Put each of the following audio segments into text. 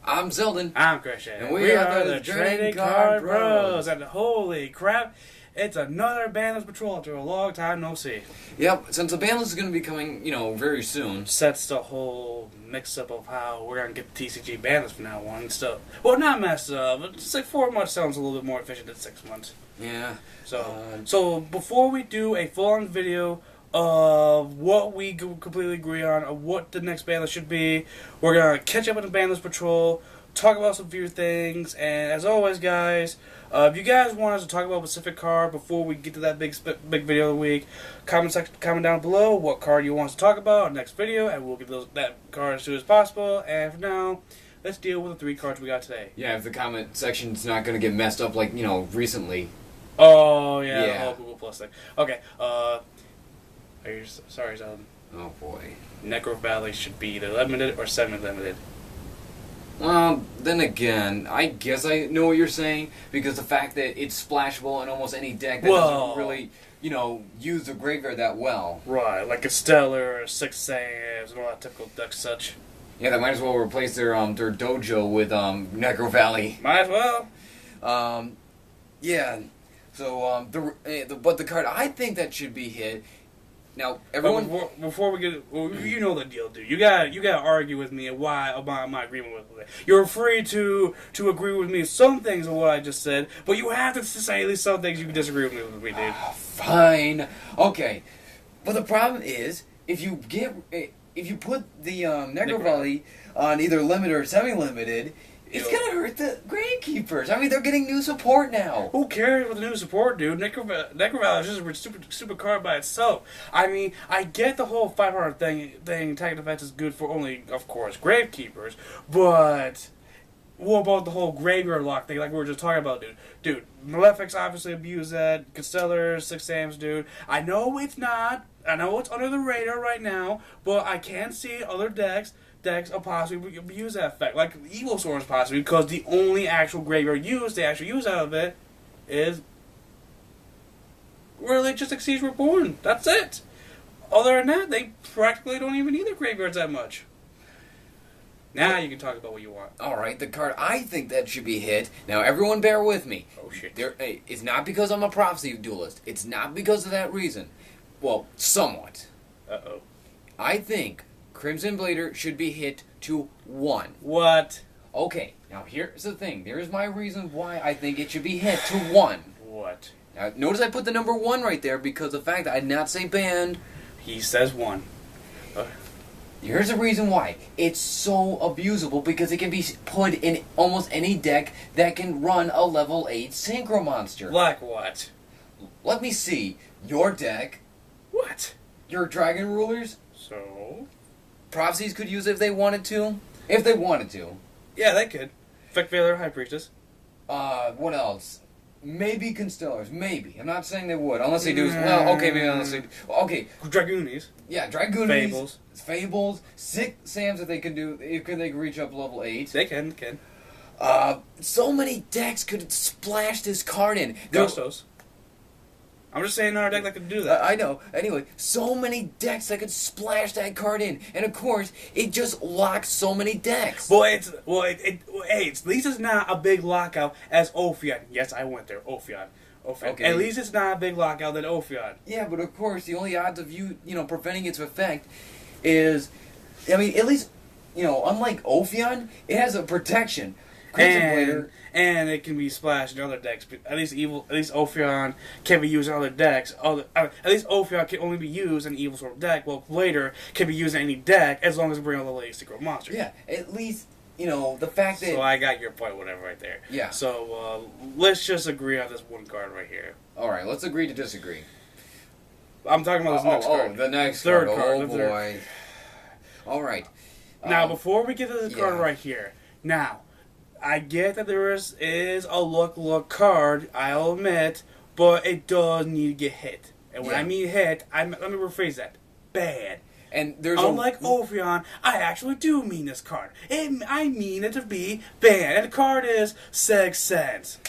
I'm Zeldin. I'm Christian. And we are the Trading Card Bros. And holy crap, it's another Banlist Patrol after a long time no see. Yep, since the Banlist is going to be coming, very soon. Sets the whole mix-up of how we're going to get the TCG Banlist from now on and stuff. Well, not messed up, but just like 4 months sounds a little bit more efficient than 6 months. Yeah. So before we do a full-on video of what we completely agree on, of what the next Banlist should be, we're going to catch up on the Banlist Patrol, talk about some few things, and as always, guys, if you guys want us to talk about a specific card before we get to that big video of the week, comment down below what card you want us to talk about in the next video, and we'll get that card as soon as possible. And for now, let's deal with the 3 cards we got today. Yeah, if the comment section's not going to get messed up like, recently. Oh, yeah, the whole Google Plus thing. Okay, sorry, Zeldin. Oh, boy. Necorvally should be either limited or semi-limited. Well, then again, I guess I know what you're saying, because the fact that it's splashable in almost any deck that doesn't really, use the graveyard that well. Right, like a Stellar, 6 Saves, and all that typical deck such. Yeah, they might as well replace their dojo with Necorvally. Might as well. Yeah. So but the card I think that should be hit. Now everyone. Before we get, you know the deal, dude. You gotta argue with me about my agreement with it. You're free to agree with me some things of what I just said, but you have to say at least some things you can disagree with me, dude. Fine. Okay. But the problem is if you put the Necorvally on either limited or semi-limited, it's gonna hurt the Gravekeepers. I mean, they're getting new support now. Who cares with the new support, dude? Necorvally is just a stupid card by itself. I mean, I get the whole 500 thing. Attack defense is good for only, of course, Gravekeepers. But what about the whole graveyard lock thing, like we were just talking about, dude? Dude, Malefic's obviously abused that. Constellars, 6 Sams, dude. I know it's not. I know it's under the radar right now, but I can see other decks will possibly use that effect, like Evil Swords possibly, because the only actual graveyard they actually use out of it is really just Exceeds Reborn. That's it. Other than that, they practically don't even need their graveyards that much. Now you can talk about what you want. Alright, the card I think that should be hit. Now everyone bear with me. Oh shit. It's not because I'm a prophecy duelist. It's not because of that reason. Well, somewhat. Uh-oh. I think Crimson Bladder should be hit to 1. What? Okay, now here's the thing. Here's my reason why I think it should be hit to 1. What? Now, notice I put the number 1 right there because the fact that I did not say banned. He says 1. Here's the reason why. It's so abusable because it can be put in almost any deck that can run a level 8 Synchro Monster. Like what? Let me see. Your deck. What? Your Dragon Rulers. So? Prophecies could use it if they wanted to. If they wanted to. Yeah, they could. Effect Veiler, High Priestess. What else? Maybe Constellars. Maybe. I'm not saying they would. Unless they do. Well, okay, maybe unless they do. Okay. Dragoonies. Yeah, Dragoonies. Fables. Fables. 6 Sams that they can do. If they can reach up level 8. They can. So many decks could splash this card in. Ghostos. I'm just saying another deck that could do that. I know. Anyway, so many decks that could splash that card in, and of course, it just locks so many decks. Hey, at least it's not a big lockout as Ophion. Yes, I went there. Ophion. Okay. At least it's not a big lockout than Ophion. Yeah, but of course, the only odds of you preventing its effect is, I mean, at least, unlike Ophion, it has a protection. And it can be splashed in other decks. At least Ophion can be used in other decks. At least Ophion can only be used in an Evil Sword deck. Well, later can be used in any deck as long as we bring all the latest Synchro Monsters. Yeah, at least the fact that. So I got your point, whatever, right there. Yeah. So let's just agree on this one card right here. All right, let's agree to disagree. I'm talking about this next card. Oh, the next third card. card. Oh boy. All right. Now, before we get to this card right here, I get that there is a look card, I'll admit, but it does need to get hit. And when I mean hit, let me rephrase that. Bad. And there's unlike Ophion, I actually do mean this card. I mean it to be banned. And the card is 6 cents.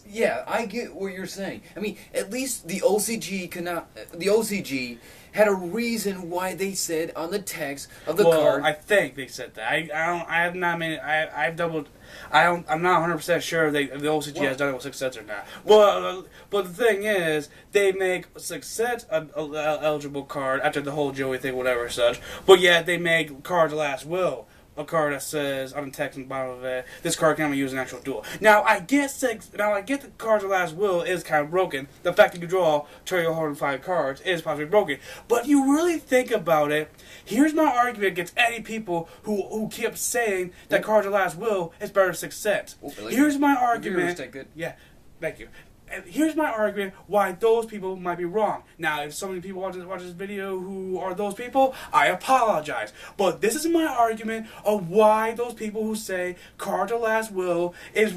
Yeah, I get what you're saying. I mean, at least the OCG cannot. The OCG had a reason why they said on the text of the card. I think they said that. I have not made. I've doubled. I'm not 100% sure if the OCG has done it with 6 cents or not. Well, but the thing is, they make 6 cents an eligible card after the whole Joey thing, whatever such. But yet they make Card of Last Will a card that says on the text on the bottom of it, this card can be used in an actual duel. Now I get the Card of Last Will is kind of broken. The fact that you draw 205 cards is possibly broken. But if you really think about it, here's my argument against any people who keep saying that Card of Last Will is better than 6 cents. Here's my argument. Yeah, thank you. And here's my argument why those people might be wrong. Now, if so many people watch this video who are those people, I apologize. But this is my argument of why those people who say Card of Last Will is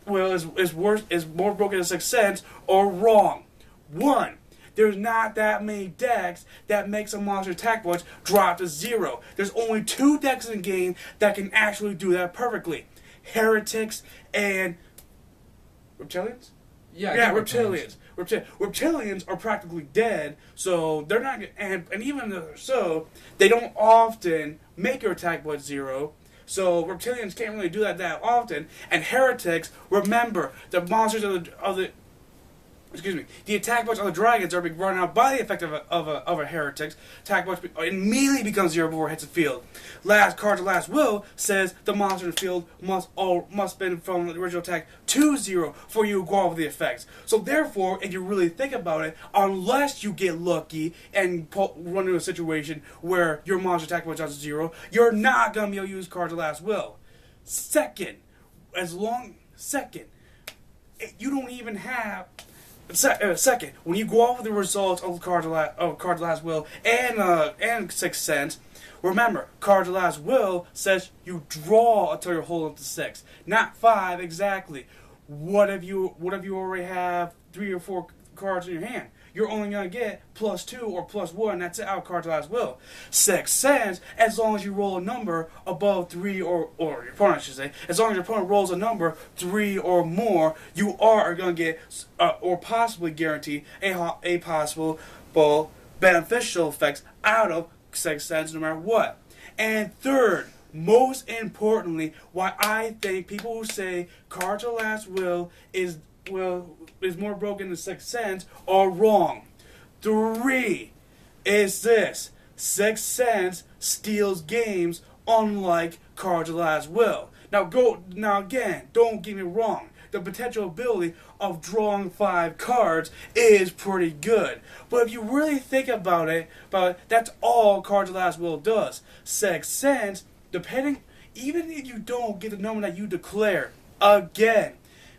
more broken than 6 cents are wrong. 1. There's not that many decks that makes a monster attack points drop to 0. There's only 2 decks in the game that can actually do that perfectly. Heretics and Reptilians? Yeah, Reptilians. Reptilians are practically dead, so they're not. And even so, they don't often make your attack points 0. So Reptilians can't really do that often. And Heretics, remember, the monsters the attack points of the dragons are being run out by the effect of a heretics. Attack points immediately become 0 before it hits the field. Card of Last Will says the monster in the field must spin from the original attack to 0 for you to go off the effects. So therefore, if you really think about it, unless you get lucky and run into a situation where your monster attack points out to 0, you're not going to be able to use Card of Last Will. Second, you don't even have. Second, when you go off with the results of Card of Last Will and 6 cents, remember, Card of Last Will says you draw until you're holding up to 6, not 5 exactly. What if you already have 3 or 4 cards in your hand? You're only going to get +2 or +1. That's it out of Card of Last Will. 6 cents, as long as you roll a number above 3 or your opponent, I should say, as long as your opponent rolls a number 3 or more, you are going to get or possibly guarantee a possible beneficial effects out of 6 cents no matter what. And third, most importantly, why I think people who say Card of Last Will is more broken than 6 cents are wrong. 3 is this: 6 cents steals games, unlike Card of Last Will. Now again, don't get me wrong. The potential ability of drawing 5 cards is pretty good. But if you really think about it, that's all Card of Last Will does. 6 cents, even if you don't get the number that you declare, again,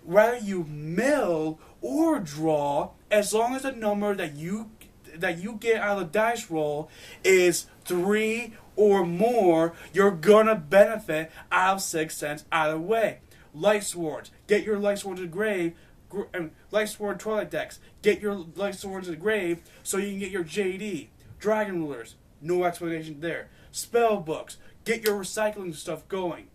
whether you mill or draw, as long as the number that you get out of the dice roll is 3 or more, you're gonna benefit out of 6 cents either way. Light Swords, get your Light Sword to the grave. Light Sword Twilight decks, get your Light Sword to the grave so you can get your JD. Dragon Rulers, no explanation there. Spell books, get your recycling stuff going.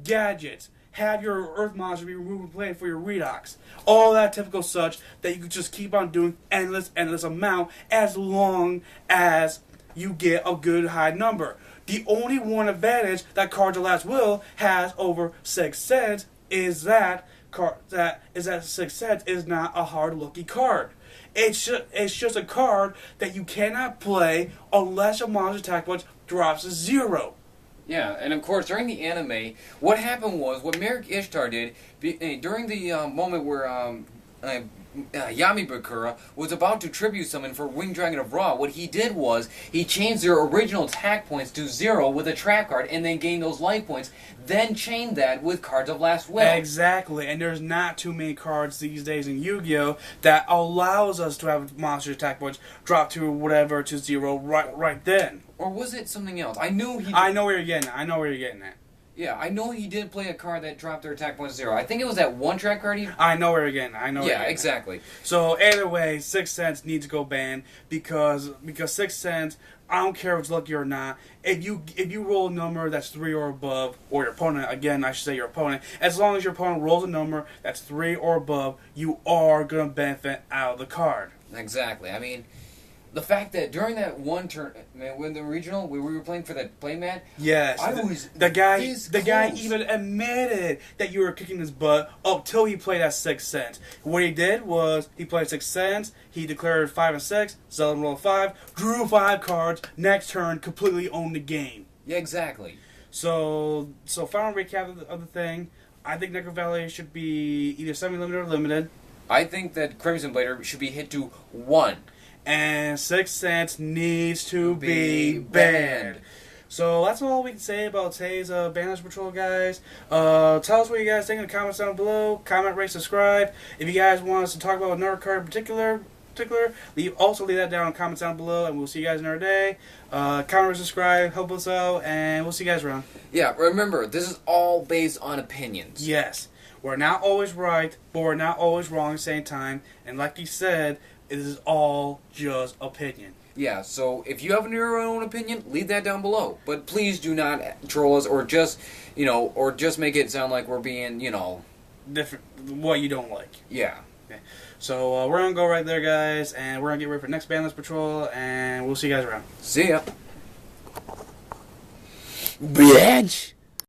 Gadgets, have your Earth monster be removed and played for your Redox. All that typical such that you can just keep on doing endless amount as long as you get a good high number. The only one advantage that Card of Last Will has over 6 cents is that 6 cents is not a hard lucky card. It's just a card that you cannot play unless your monster attack points drops to 0. Yeah, and of course, during the anime, what happened was, what Merrick Ishtar did, during the moment where Yami Bakura was about to tribute summon for Winged Dragon of Ra, what he did was, he changed their original attack points to 0 with a trap card, and then gained those life points, then chained that with Cards of Last Will. Exactly, and there's not too many cards these days in Yu-Gi-Oh! That allows us to have monster attack points drop to 0 right then. Or was it something else? I know where you're getting at. Yeah, I know he did play a card that dropped their attack points to 0. I think it was that one track card he... I know where you're getting at. Yeah, exactly. So, anyway, 6 cents needs to go banned because 6 cents, I don't care if it's lucky or not, if you roll a number that's 3 or above, or your opponent, again, I should say your opponent, as long as your opponent rolls a number that's 3 or above, you are going to benefit out of the card. Exactly. I mean... the fact that during that one turn, man, when the regional, where we were playing for that playmat, yes, I was the guy close. even admitted that you were kicking his butt up till he played that 6 cents. What he did was he played 6 cents. He declared 5 and 6. Zeldin rolled 5, drew 5 cards. Next turn, completely owned the game. Yeah, exactly. So final recap of the thing. I think Necorvally should be either semi-limited or limited. I think that Crimson Blader should be hit to 1. And 6 cents needs to be banned. So that's all we can say about today's Banlist Patrol, guys. Tell us what you guys think in the comments down below. Comment, rate, subscribe. If you guys want us to talk about another card in particular, leave that down in the comments down below, and we'll see you guys another day. Comment, rate, subscribe, help us out, and we'll see you guys around. Yeah, remember, this is all based on opinions. Yes. We're not always right, but we're not always wrong at the same time. And like he said, it is all just opinion. Yeah, so if you have your own opinion, leave that down below. But please do not troll us or just, or just make it sound like we're being, different, what you don't like. Yeah. Okay. So we're going to go right there, guys, and we're going to get ready for the next Banlist Patrol, and we'll see you guys around. See ya. Bitch!